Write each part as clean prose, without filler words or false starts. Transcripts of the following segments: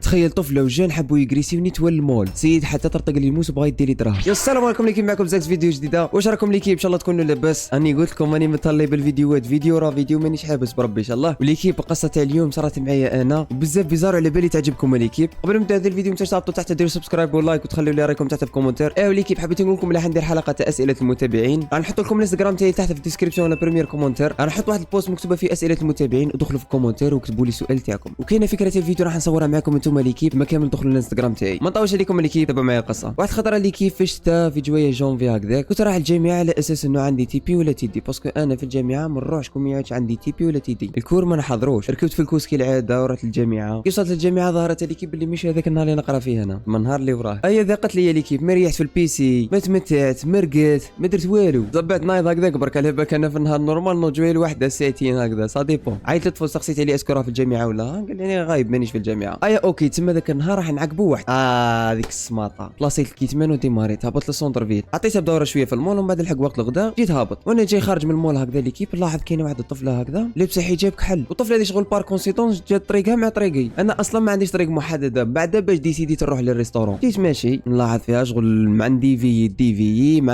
تخيل طفله وجان حبوا يجريسيوني تول المول، سيد حتى طرطق لي الموس وبغى يدير لي دراهم. يا السلام عليكم ليكيب، معكم زاكس فيديو جديده. واش راكم ليكيب؟ ان شاء الله تكونوا لاباس. راني قلت لكم راني مطلي بالفيديوهات، فيديو راه فيديو مانيش حابس بربي ان شاء الله. وليكيب القصه تاع اليوم صارت معايا انا بزاف بيزار، على بالي تعجبكم ليكيب. قبل ما نبدا هذا الفيديو نتاش تهبطوا تحت ديروا سبسكرايب ولايك وتخلوا لي رايكم تحت في الكومنتير. وليكيب حبيت نقول لكم راح ندير حلقه تاع اسئله المتابعين، راح نحط لكم الانستغرام تاعي تحت في الديسكريبشن ولا بريمير كومنتير. راح نحط واحد البوست مكتوبه فيه اسئله المتابعين، ودخلوا في الكومنتير وكتبوا لي السؤال تاعكم. وكاينه فكره الفيديو راح نصورها معكم انتم ليكيب، ما كامل دخلوا الانستغرام تاعي. ما نطولش عليكم ليكيب، تابعوا معايا القصه. واحد الخطره ليكيب في الشتاء في جويه جونفي هكذاك، كنت رايح الجامعه على اساس انه عندي تي بي ولا تي دي، باسكو انا في الجامعه ما نروحش كومياتش عندي تي بي ولا تي دي، الكور ما نحضروش. ركبت في الكوس كالعاده ورحت للجامعه. كي وصلت للجامعه ظهرت ليكيب اللي مش هذاك النهار اللي نقرا فيه انا، من النهار اللي وراه هيا ذاقت لي ليكيب. ما ريحت في البيسي، ما تمتعت، ما رقدت، ما درت والو. ضبعت نايض هكذاك برك، على بالك انا في النهار نورمال نوض جويه واحده ساعتين هكذا سا ديبون. عيطت لطفل سقسيت عليه اسكو راه في الجامعه ولا، قال لي انا غايب مانيش في الجامعه. اوكي تما ذاك النهار راح نعقبوا واحد هذيك السماطه بلاصيت الكيتمان وديماريت. هبطت للسونتر فيل، عطيتها بدوره شويه في المول، ومن بعد الحق وقت الغداء جيت هابط. وانا جاي خارج من المول هكذا ليكيب نلاحظ كاينه واحده الطفله هكذا لابسه حجاب كحل، والطفله هذه شغل بار كونسيتونس جات طريقها مع طريقي. انا اصلا ما عنديش طريق محدده، بعدا باش ديسيديت نروح للريستورون. جيت ماشي نلاحظ فيها شغل عندي في مع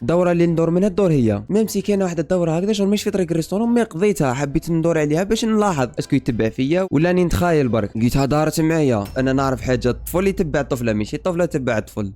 الدوره اللي ندور منها الدور هي ميمسي كاينه واحده الدوره هكذا شغل مش في طريق الريستورون، ما قضيتها حبيت ندور عليها باش نلاحظ اسكو يتبع فيا ولا راني نتخايل برك. لقيتها دارت معايا، انا نعرف حاجه الطفل يتبع الطفله ماشي الطفله تبع الطفل،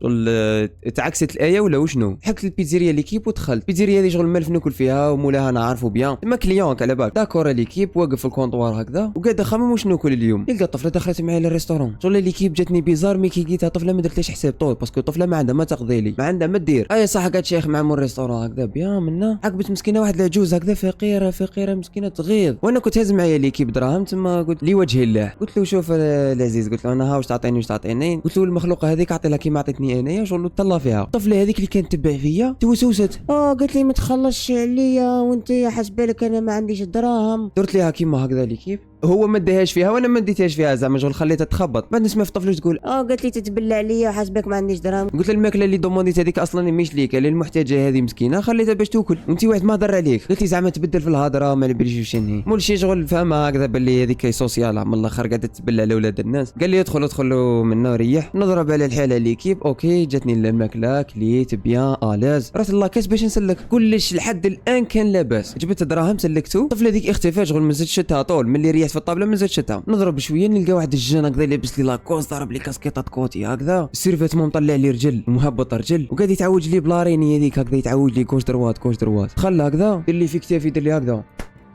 تعكست الايه ولا وشنو. حكت البيتزيريا ليكيب ودخلت البيتزيريا هذه شغل مالف ناكل فيها ومولاها نعرفو بيان، ما كليونك على بالك. داكور ليكيب واقف في الكونطوار هكذا وقاعد اخمم واش ناكل اليوم. لقى الطفله دخلت معايا للريستورون، شغل ليكيب جاتني بيزار مي كي لقيتها طفله ما درتليش حساب طول، باسكو الطفله ما عندها ما تقضي لي، ما عندها ما دير. صح قاعد شيخ مع مول الريستورون هكذا بيان منا. عقبت مسكينه واحد العجوز هكذا فقيره مسكينه تغيظ، وانا كنت هاز معايا ليكيب دراهم تما. قلت لي وجه الله، قلت له شوف العزيز، قلت له انا ها واش تعطيني واش تعطيني. قلت له المخلوقه هذيك اعطي لها كيما عطيتني انايا شغل تطلع فيها. الطفله هذيك اللي كانت تبع فيا توسوست، قالت لي ما تخلصش عليا وانت حسب بالك انا ما عنديش الدراهم. درت ليها كيما هكذا ليكيب، هو ما داهاش فيها وانا ما ديتهاش فيها زعما شغل خليتها تخبط. بعد نسمع في الطفل تقول قالت لي تتبلى عليا وحاسبك ما عنديش دراهم. قلت لها الماكله اللي دومونديت هذيك اصلا مش ليك، للمحتاجه هذه مسكينه خليتها باش تاكل وانت واحد ما هضر عليك. قلت لي زعما تبدل في الهضره ما باليش واش نهي مول شي شغل فاهمه هكذا باللي هذيك سوسيال من الاخر قاعده تتبلى على ولاد الناس. قال لي ادخل منا ريح نضرب على الحاله ليكيب. اوكي جاتني الماكله كليت بيان الاز، رحت لاكاس باش نسلك كلش لحد الان كان لاباس. جبت الدراهم سلكتو، الطفله هذيك اختفى شغل ما زدتش شتها طول ملي ريحت في الطابله ما زدتش شتها. نضرب شويه نلقى واحد الجان هكذا لابس لي لاكوس ضرب لي كاسكيطه كوتي هكذا، السيرفيت مو مطلع لي رجل مهبط رجل، وقاعد يتعوج لي بلاريني هذيك هكذا يتعوج لي كوش دروات دخل هكذا دير لي في كتافي دير لي هكذا.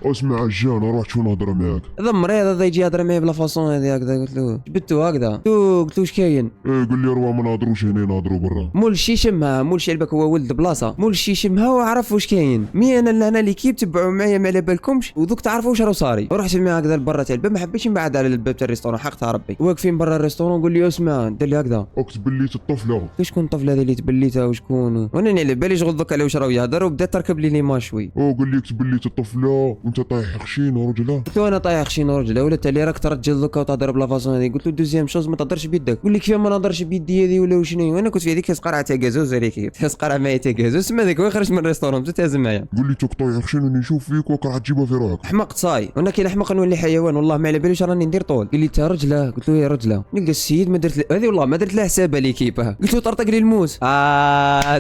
اسمع الجان روح شو نهضر معاك. هذا مريض هذا يجي يهضر معايا بلا فاصون هذه هكذا. قلت له جبدتو هكذا، قلت له واش كاين؟ قال لي روا ما نهضروش هنا نهضروا برا. مول شي شمها مول شي علبك هو ولد بلاصه، مول شي شمها وعرف واش كاين. مي انا لهنا ليكيب تبعوا معايا ما على بالكمش ودوك تعرفوا واش راه صاري. ورحت معاه هكذا لبرا تاع الباب، ما حبيتش نبعد على الباب تاع الريستورون حقتها ربي. واقفين برا الريستورون قول لي اسمع دير لي هكذا تبليت الطفله. شكون الطفله هذه اللي تبليتها وشكون؟ وانا على بالي شغل دوك على واش راه يهضر، وبدات تركب لي لي ماشوي. قال لي تبليت الطفله وانت طايح خشين ورجله. قلت له انا طايح خشين ورجله ولا تالي راك ترجل دوكا وتهضر بلا فاصون هذه. قلت له دوزيام شوز ما تهضرش بيدك. قول لي كيف ما نهضرش بيدي هذه ولا وشنو. وانا كنت في هذيك قرعه تاع كازوز هذيك قرعه معايا تاع كازوز سما ذيك وين خرجت من الريستورون بدات تهز معايا. قول لي توك طايح خشين وني نشوف فيك وكره تجيبها في روحك. حمقت صاي، وانا كي نحمق نولي حيوان والله ما على باليش راني ندير طول. قال لي انت رجله. قلت له يا رجله. نلقى السيد ما درت هذه والله ما درت له حسابه ليكيب. قلت له طرطق لي الموس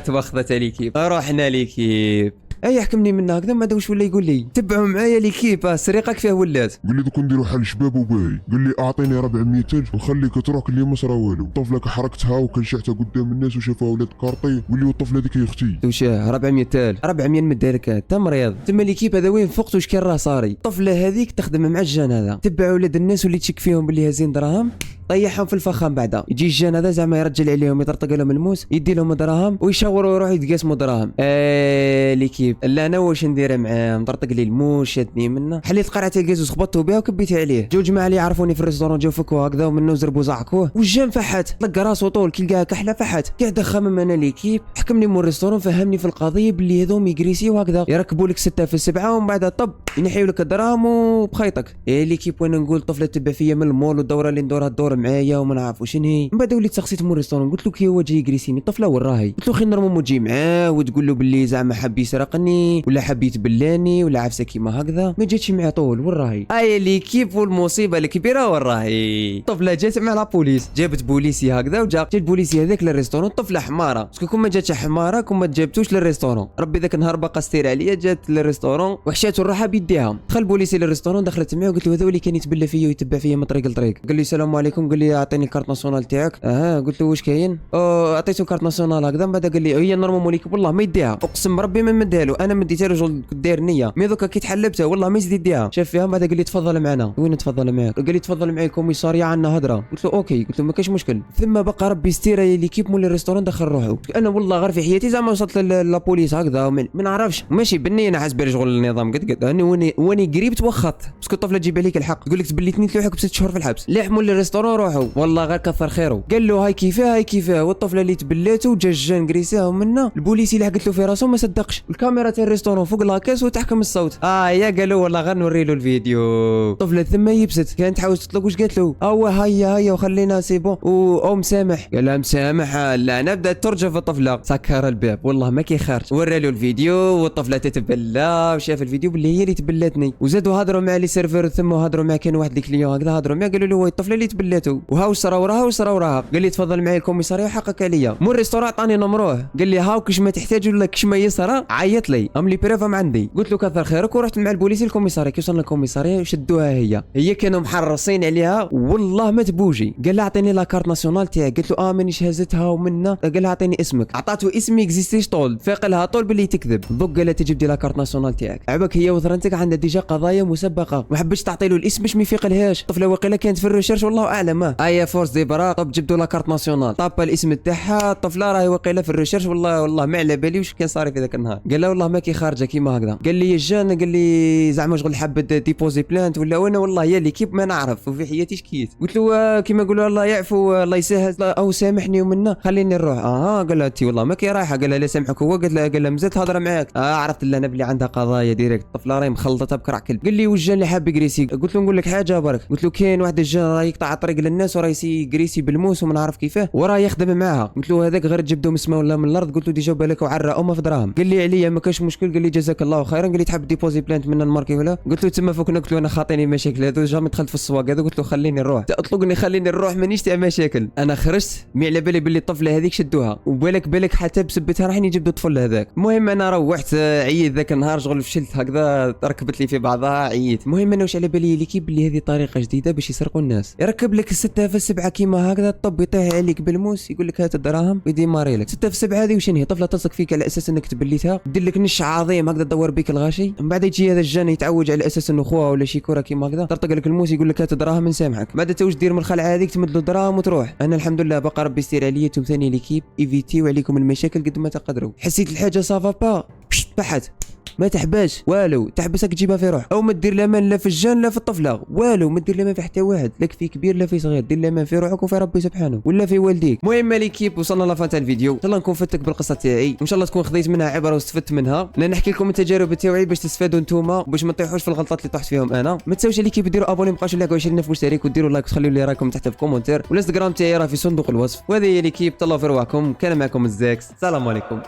توخذت ليكيب. رحنا ليكيب يحكمني منها هكذا. ما واش ولا يقول لي تبعوا معايا ليكيب سرقه كيفاه ولات. قال لي دوك نديروا حل شباب وباهي. قال لي اعطيني 400,000 وخليك تروح اللي ما صرا والو. الطفله حركتها وكنشعتها قدام الناس وشافها ولاد كارطي. قال لي الطفله هذيك هي اختي. واش 400,000 400 نمدها لك انت مريض. تما ليكيب هذا وين فقت واش كان راه صاري. الطفله هذيك تخدم مع الجان هذا تبع ولاد الناس واللي تشك فيهم باللي هازين دراهم طيحهم في الفخام. بعدا يجي الجان هذا زعما يرجل عليهم يطرطق لهم الموس يدي لهم دراهم ويشاوروا يروحوا يتقاسموا دراهم. ليكيب لا انا واش ندير معاه مطرطق لي الموس شاتني منه. حليت قرعه الكازوز خبطته بها وكبيتها عليه. جوج جماعه اللي يعرفوني في الريستورون جاو فكوا هكذا ومنه زربوا زعقوه والجان فحت طلق راسو طول كي لقاها كحله فحت. قاعد اخمم انا ليكيب حكمني مول الريستورون فهمني في القضيه باللي هذوم يجريسيو هكذا يركبوا لك 6 في 7 ومن بعد طب ينحيوا لك الدراهم وبخيطك. ليكيب وانا نقول طفله تبع فيا من المول والدوره اللي ندورها الدوره معايا وما نعرف واش هي. من بعد وليت سقسيت مول الريستورون قلت له كي هو جاي يجريسيني الطفله وين راهي. قلت له خي نورمالمون تجي معاه وتقول له باللي زعما حاب يسرقني ولا حاب يتبلاني ولا عفسه كيما هكذا. ما جاتش معاه طول وين راهي. هاي ليكيب والمصيبه الكبيره وين راهي. الطفله جات مع لا بوليس، جابت بوليسي هكذا جات البوليسي هذاك للريستورون. الطفله حماره باسكو كون ما جاتش حماره كون ما جابتوش للريستورون. ربي ذاك النهار باقا ستير عليا جات للريستورون وحشات روحها بيديها. دخل البوليسي للريستورون دخلت معاه وقلت له هذا اللي كان يتبلى فيا ويتبع فيا من طريق لطريق. قال لي السلام عليكم، قال لي اعطيني الكارت ناسيونال تاعك. قلت له واش كاين. اعطيته كارت ناسيونال هكذا. من بعد قال لي هي نورمالمون ليك والله ما يديها، اقسم بربي ما مديها له. انا مديتها له شغل داير نيه مي دوكا كي تحلبتها والله ما يزيد يديها. شاف فيها. من بعد قال لي تفضل معنا. وين نتفضل معاك؟ قال لي تفضل معايا الكوميساريه عندنا هضره. قلت له اوكي. قلت له ما كاينش مشكل. ثم بقى ربي ستير ليكيب مول الريستورون دخل روحه. انا والله غير في حياتي زعما وصلت لابوليس هكذا ما نعرفش ماشي بني. انا حاسب شغل النظام قد انا واني قريبت وخط باسكو الطفله تجيب عليك الحق. يقول لك تبليتني تلوحك ب6 شهور في الحبس. لاح مول الريستورون روحوا والله غير كثر خيره. قال له هاي كيفاه هاي كيفاه. والطفله اللي تبلاته جا جان قريساها ومنا البوليسي اللي حكت له في راسه ما صدقش. الكاميرا تاع الريستورون فوق لاكاس وتحكم الصوت. يا قالوا والله غير نوري له الفيديو. الطفله ثم يبست كانت تحاول تطلق. واش قالت له؟ هيا وخلينا سي بون او مسامح. قال لها مسامح. لا انا بدات ترجف الطفله. سكر الباب والله ما كيخرج. ورى له الفيديو والطفله تتبلى وشاف الفيديو باللي هي اللي تبلاتني. وزادوا هضروا مع لي سيرفر ثم هضروا مع كان واحد الكليون هكذا هضروا معاه قالوا له هو الطفله اللي تبلاته وهاو صراو. قال لي تفضل معايا الكوميساريه حقك عليا. مول الريستورون عطاني نمروه. قال لي هاو كش ما تحتاج ولا كش ما يصرى عيط لي لي بريف عندي. قلت له كثر خيرك ورحت مع البوليسي الكوميساريه. كي وصلنا الكوميساريه شدوها هي كانوا محرصين عليها والله ما تبوجي. قال لها اعطيني لا كارت ناسيونال تاعك. قلت له مانيش هزتها ومنا. قال لها اعطيني اسمك. عطاته اسمي اكزيستيش طول فاق لها طول باللي تكذب. دوك قالت تجيب دي لا كارت ناسيونال تاعك. عباك هي وثرنتك عندها ديجا قضايا مسبقه ما حبش تعطي له الاسم باش ما يفيقلهاش. الطفله واقيلا كانت في الريشيرش والله اعلم. ايا فورس دي برا طب جبدوا لا كارت ناسيونال. طاب الاسم تاعها الطفله راهي واقيلا في الريشيرش والله ما على بالي واش كان صار في ذاك النهار. قال له والله ما كي خارجه كيما هكذا. قال لي جان قال لي زعما شغل حبت ديبوزي بلانت ولا وانا والله يا ليكيب ما نعرف وفي حياتي شكيت. قلت له كيما يقولوا الله يعفو الله يسهل او سامحني ومنا خليني نروح. قال لها انت والله ما كي رايحه. قال لها لا سامحك هو. قال لها مزال تهضر معاك. عرفت انا بلي عندها قضايا ديريكت. الطفله راهي مخلطه بكرع كلب. قال لي وجان اللي حاب يجريسي. قلت له نقول لك حاجه برك. قلت له كاين واحد الجان راه يقطع الطريق للناس وراه يجريسي بالموس وما نعرف كيفاه وراه يخدم معاها. قلت له هذاك غير تجبدو من السماء ولا من الارض. قلت له ديجا بالك وعرى امه في دراهم. قال لي عليا ما كاش مشكل. قال لي جزاك الله خيرا. قال لي تحب ديبوزي بلانت من الماركي ولا. قلت له تما فوقنا. قلت له انا خاطيني مشاكل هذو جامي دخلت في السواق هذا. قلت له خليني نروح اطلقني خليني نروح مانيش تاع مشاكل. انا خرجت مي على بالي باللي الطفله هذيك شدوها وبالك حتى بسبتها راح يجبدوا الطفل هذاك. المهم انا روحت عييت ذاك النهار شغل فشلت هكذا ركبت لي في بعضها عييت. المهم انا واش على بالي ليكيب اللي هذه طريقه جديده باش يسرقوا الناس. يركب لك 6 في 7 كيما هكذا الطب يطيح عليك بالموس يقول لك هات الدراهم ويديماري لك 6 في 7. هذه وشنو هي طفله تلصق فيك على اساس انك تبليتها دير لك نش عظيم هكذا تدور بك الغاشي. من بعد يجي هذا الجان يتعوج على اساس انه خوها ولا شي كوره كيما هكذا طرطق لك الموس يقول لك هات الدراهم نسامحك. بعد انت واش دير من الخلعه هذيك تمد له الدراهم وتروح. انا الحمد لله بقى ربي يستر عليا. انتم ثاني ليكيب ايفيتيو عليكم المشاكل قد ما تقدروا. حسيت الحاجه صافا با بحت ما تحباش والو تحبسك تجيبها في روح او ما دير لامان لا في الجان لا في الطفله والو ما دير لامان في حتى واحد لا في كبير لا في صغير. دير لامان في روحك وفي ربي سبحانه ولا في والديك. المهم ليكيب وصلنا لافان تاع الفيديو. ان شاء الله نكون فتك بالقصه تاعي وان شاء الله تكون خذيت منها عبره واستفدت منها. انا نحكي لكم التجارب تاعي باش تستفادوا نتوما باش ما تطيحوش في الغلطات اللي طحت فيهم انا. ما تنساوش ليكيب ديروا ابوني مابقاوش نلاقوا 20000 مشترك وديروا لايك وتخليوا لي رايكم تحت في كومنتير. والانستغرام تاعي راه في صندوق الوصف. وهذه هي ليكيب تهلاو في رواحكم. كان معكم الزاكس. السلام عليكم.